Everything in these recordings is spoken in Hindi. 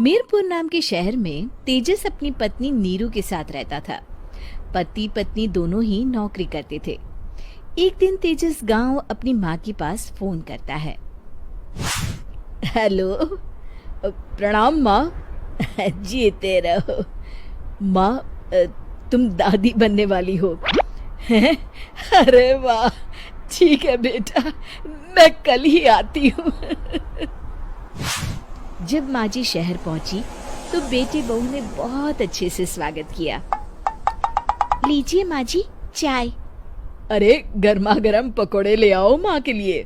मीरपुर नाम के शहर में तेजस अपनी पत्नी नीरू के साथ रहता था। पति पत्नी दोनों ही नौकरी करते थे। एक दिन तेजस गांव अपनी माँ के पास फोन करता है। हेलो, प्रणाम माँ। जीते रहो माँ, तुम दादी बनने वाली हो। हैं? अरे वाह, ठीक है बेटा, मैं कल ही आती हूँ। जब माँ जी शहर पहुंची तो बेटे बहू ने बहुत अच्छे से स्वागत किया। लीजिए माँ जी, चाय। अरे गर्मा गर्म पकोड़े ले आओ माँ के लिए।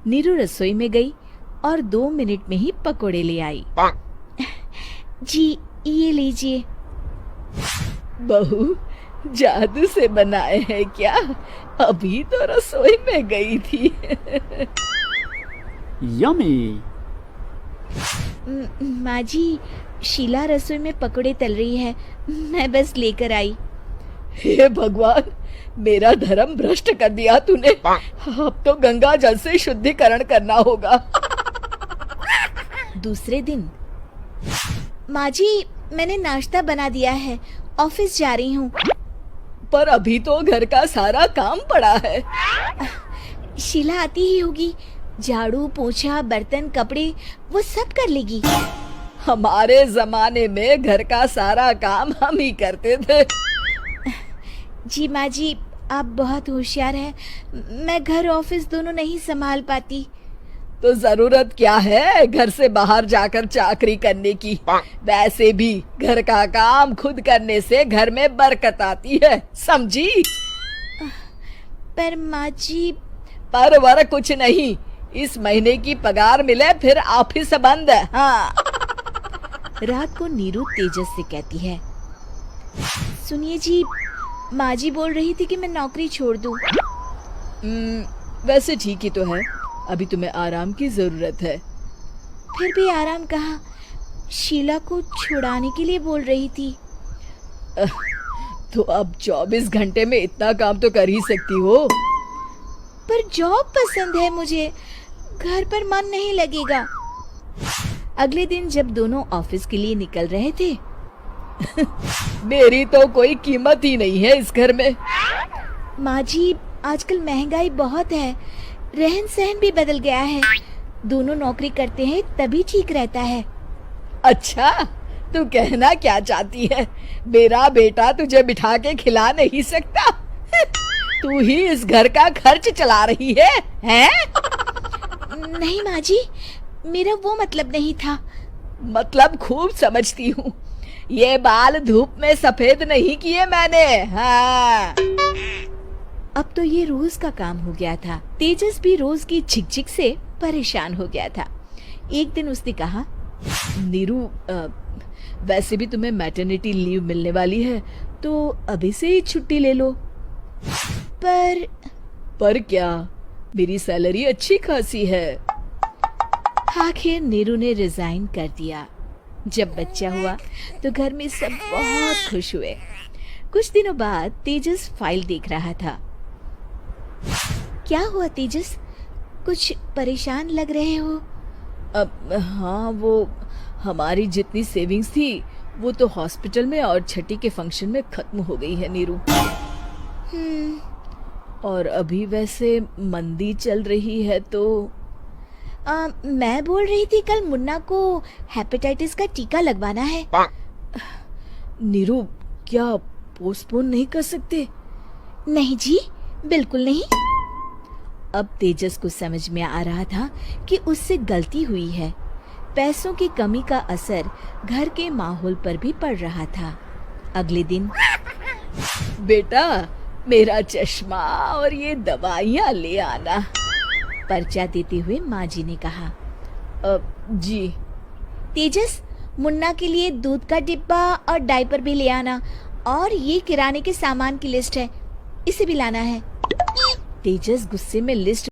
नीरू रसोई में गई और 2 मिनट में ही पकोड़े ले आई। जी ये लीजिए। बहू जादू से बनाए हैं क्या? अभी तो रसोई में गई थी। यम्मी। माँ जी, शीला रसोई में पकोड़े तल रही है, मैं बस लेकर आई। हे भगवान, मेरा धर्म भ्रष्ट कर दिया तूने। अब तो गंगा जल से शुद्धिकरण करना होगा। दूसरे दिन, माँ जी मैंने नाश्ता बना दिया है, ऑफिस जा रही हूँ। पर अभी तो घर का सारा काम पड़ा है। शीला आती ही होगी, झाड़ू पोछा बर्तन कपड़े वो सब कर लेगी। हमारे जमाने में घर का सारा काम हम ही करते थे। जी माँ जी, आप बहुत होशियार हैं, मैं घर ऑफिस दोनों नहीं संभाल पाती। तो जरूरत क्या है घर से बाहर जाकर चाकरी करने की? वैसे भी घर का काम खुद करने से घर में बरकत आती है, समझी? पर माँ जी। पर वर कुछ नहीं, इस महीने की पगार मिले फिर ऑफिस बंद है। हाँ। रात को नीरू तेजस से कहती है, सुनिए जी, माँ जी बोल रही थी कि मैं नौकरी छोड़ दूं। वैसे ठीक ही तो है, अभी तुम्हें आराम की जरूरत है। फिर भी आराम कहाँ, शीला को छुड़ाने के लिए बोल रही थी। तो अब 24 घंटे में इतना काम तो कर ही सकती हो। पर जॉब पसंद है मुझे, घर पर मन नहीं लगेगा। अगले दिन जब दोनों ऑफिस के लिए निकल रहे थे, मेरी तो कोई कीमत ही नहीं है इस घर में। माँ जी, आजकल महंगाई बहुत है, रहन सहन भी बदल गया है, दोनों नौकरी करते हैं तभी ठीक रहता है। अच्छा, तू कहना क्या चाहती है? मेरा बेटा तुझे बिठा के खिला नहीं सकता? तू ही इस घर का खर्च चला रही है, हैं? नहीं माँ जी, मेरा वो मतलब नहीं था। मतलब खूब समझती हूँ, ये बाल धूप में सफेद नहीं किए मैंने। हाँ। अब तो ये रोज का काम हो गया था। तेजस भी रोज की झिकझिक से परेशान हो गया था। एक दिन उसने कहा, नीरू, वैसे भी तुम्हें मैटरनिटी लीव मिलने वाली है, तो अभी से ही छुट्टी ले लो। पर क्या, मेरी सैलरी अच्छी खासी है। आखिर नीरू ने रिजाइन कर दिया। जब बच्चा हुआ तो घर में सब बहुत खुश हुए। कुछ दिनों बाद तेजस फाइल देख रहा था। क्या हुआ तेजस, कुछ परेशान लग रहे हो? हाँ, वो हमारी जितनी सेविंग्स थी वो तो हॉस्पिटल में और छठी के फंक्शन में खत्म हो गई है नीरू। और अभी वैसे मंदी चल रही है तो मैं बोल रही थी कल मुन्ना को हेपेटाइटिस का टीका लगवाना है। नीरू, क्या पोस्टपोन नहीं कर सकते? नहीं जी, बिल्कुल नहीं। अब तेजस को समझ में आ रहा था कि उससे गलती हुई है। पैसों की कमी का असर घर के माहौल पर भी पड़ रहा था। अगले दिन, बेटा मेरा चश्मा और ये दवाइयाँ ले आना, पर्चा देते हुए माँ जी ने कहा। जी। तेजस, मुन्ना के लिए दूध का डिब्बा और डायपर भी ले आना, और ये किराने के सामान की लिस्ट है, इसे भी लाना है। तेजस गुस्से में लिस्ट